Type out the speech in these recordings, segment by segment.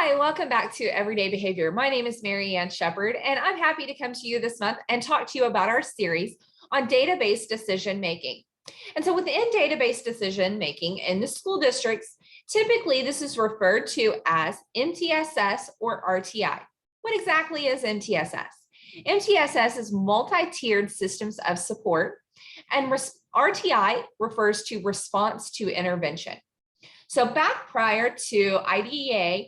Hi, welcome back to Everyday Behavior. My name is Mary Ann Shepard, and I'm happy to come to you this month and talk to you about our series on database decision making. And so within database decision making in the school districts, typically this is referred to as MTSS or RTI. What exactly is MTSS? MTSS is multi-tiered systems of support, and RTI refers to response to intervention. So back prior to IDEA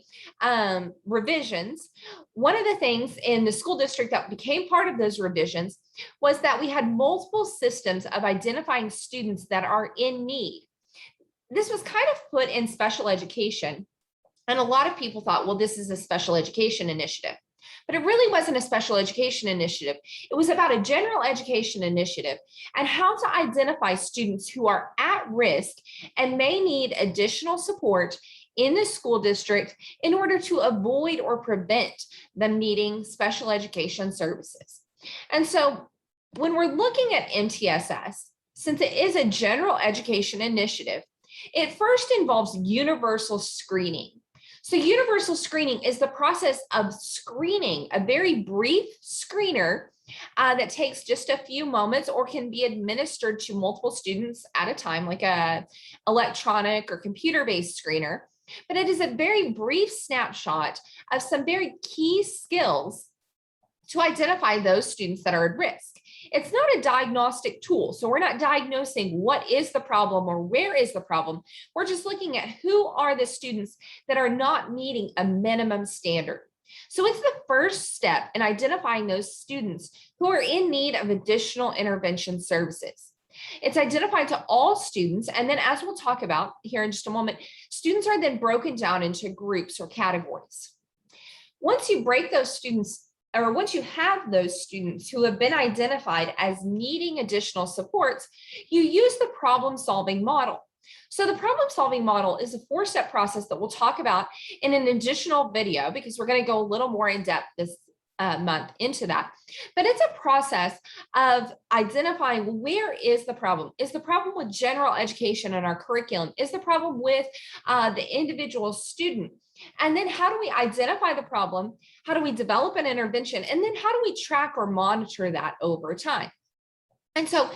revisions, one of the things in the school district that became part of those revisions was that we had multiple systems of identifying students that are in need. This was kind of put in special education, and a lot of people thought, well, this is a special education initiative. But it really wasn't a special education initiative. It was about a general education initiative and how to identify students who are at risk and may need additional support in the school district in order to avoid or prevent them needing special education services. And so when we're looking at MTSS, since it is a general education initiative, it first involves universal screening. So universal screening is the process of screening, a very brief screener that takes just a few moments or can be administered to multiple students at a time, like a electronic or computer-based screener. But it is a very brief snapshot of some very key skills to identify those students that are at risk. It's not a diagnostic tool, so we're not diagnosing what is the problem or where is the problem. We're just looking at who are the students that are not meeting a minimum standard. So it's the first step in identifying those students who are in need of additional intervention services. It's identified to all students, and then as we'll talk about here in just a moment, students are then broken down into groups or categories. Once you break those students, or once you have those students who have been identified as needing additional supports, you use the problem-solving model. So the problem-solving model is a four-step process that we'll talk about in an additional video because we're going to go a little more in depth this month into that. But it's a process of identifying where is the problem. Is the problem with general education in our curriculum? Is the problem with the individual student? And then how do we identify the problem? How do we develop an intervention? And then how do we track or monitor that over time? And so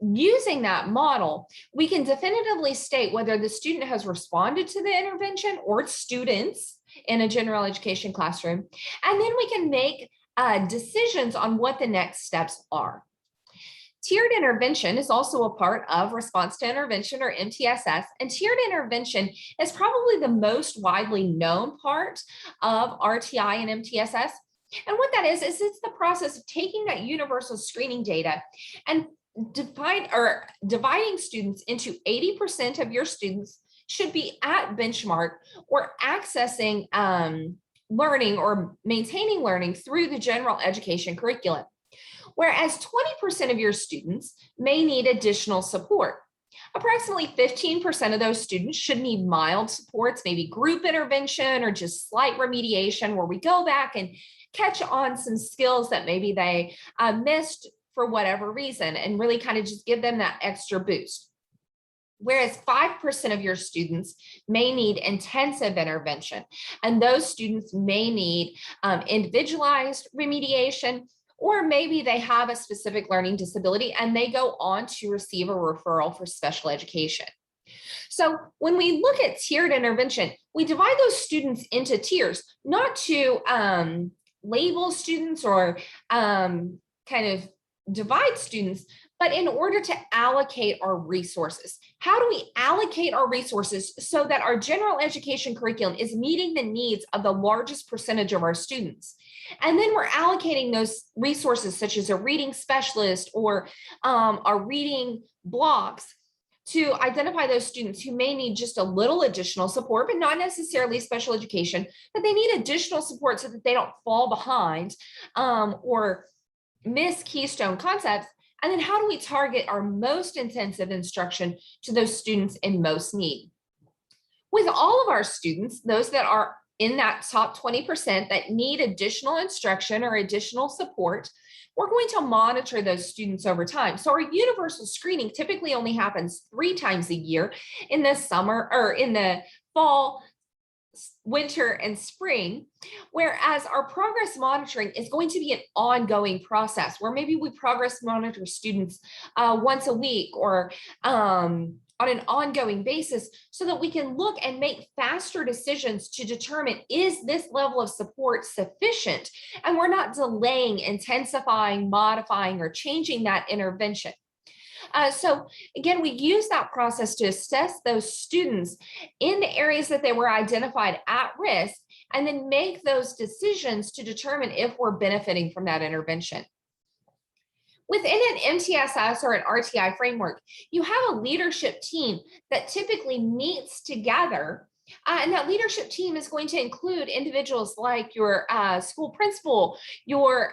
using that model, we can definitively state whether the student has responded to the intervention or students in a general education classroom. And then we can make decisions on what the next steps are. Tiered intervention is also a part of response to intervention, or MTSS, and tiered intervention is probably the most widely known part of RTI and MTSS. And what that is it's the process of taking that universal screening data and dividing students into 80% of your students should be at benchmark or accessing learning or maintaining learning through the general education curriculum. Whereas 20% of your students may need additional support. Approximately 15% of those students should need mild supports, maybe group intervention or just slight remediation where we go back and catch on some skills that maybe they missed for whatever reason and really kind of just give them that extra boost. Whereas 5% of your students may need intensive intervention, and those students may need individualized remediation, or maybe they have a specific learning disability and they go on to receive a referral for special education. So when we look at tiered intervention, we divide those students into tiers, not to label students or kind of divide students, but in order to allocate our resources. How do we allocate our resources so that our general education curriculum is meeting the needs of the largest percentage of our students? And then we're allocating those resources such as a reading specialist or our reading blocks to identify those students who may need just a little additional support, but not necessarily special education, but they need additional support so that they don't fall behind or miss keystone concepts. And then how do we target our most intensive instruction to those students in most need? With all of our students, those that are in that top 20% that need additional instruction or additional support, we're going to monitor those students over time. So our universal screening typically only happens 3 times a year, in the summer or in the fall, winter and spring, whereas our progress monitoring is going to be an ongoing process where maybe we progress monitor students once a week or on an ongoing basis so that we can look and make faster decisions to determine, is this level of support sufficient? And we're not delaying, intensifying, modifying, or changing that intervention. So again, we use that process to assess those students in the areas that they were identified at risk, and then make those decisions to determine if we're benefiting from that intervention. Within an MTSS or an RTI framework, you have a leadership team that typically meets together. And that leadership team is going to include individuals like your school principal, your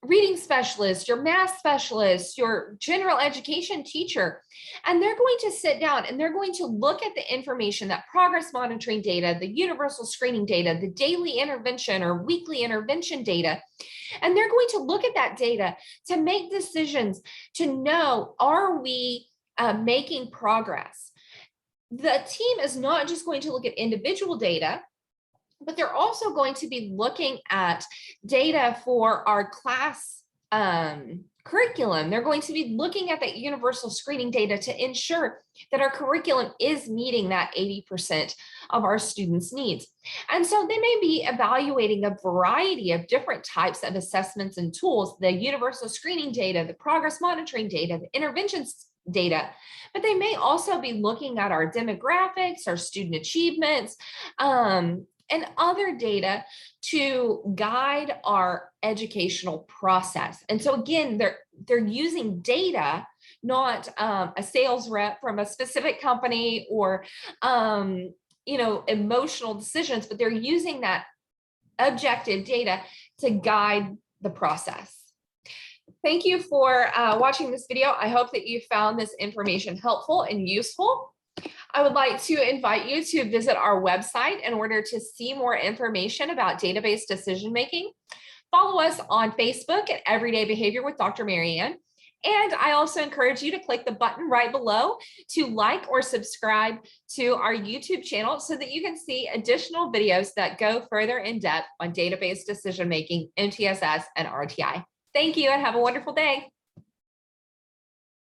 reading specialist, your math specialist, your general education teacher. And they're going to sit down and they're going to look at the information, that progress monitoring data, the universal screening data, the daily intervention or weekly intervention data. And they're going to look at that data to make decisions to know, are we making progress? The team is not just going to look at individual data, but they're also going to be looking at data for our class curriculum. They're going to be looking at that universal screening data to ensure that our curriculum is meeting that 80% of our students' needs. And so they may be evaluating a variety of different types of assessments and tools, the universal screening data, the progress monitoring data, the interventions data, but they may also be looking at our demographics, our student achievements, and other data to guide our educational process. And so again, they're using data, not a sales rep from a specific company or emotional decisions, but they're using that objective data to guide the process. Thank you for watching this video. I hope that you found this information helpful and useful. I would like to invite you to visit our website in order to see more information about database decision-making. Follow us on Facebook at Everyday Behavior with Dr. Mary Ann. And I also encourage you to click the button right below to like or subscribe to our YouTube channel so that you can see additional videos that go further in depth on database decision-making, MTSS, and RTI. Thank you and have a wonderful day.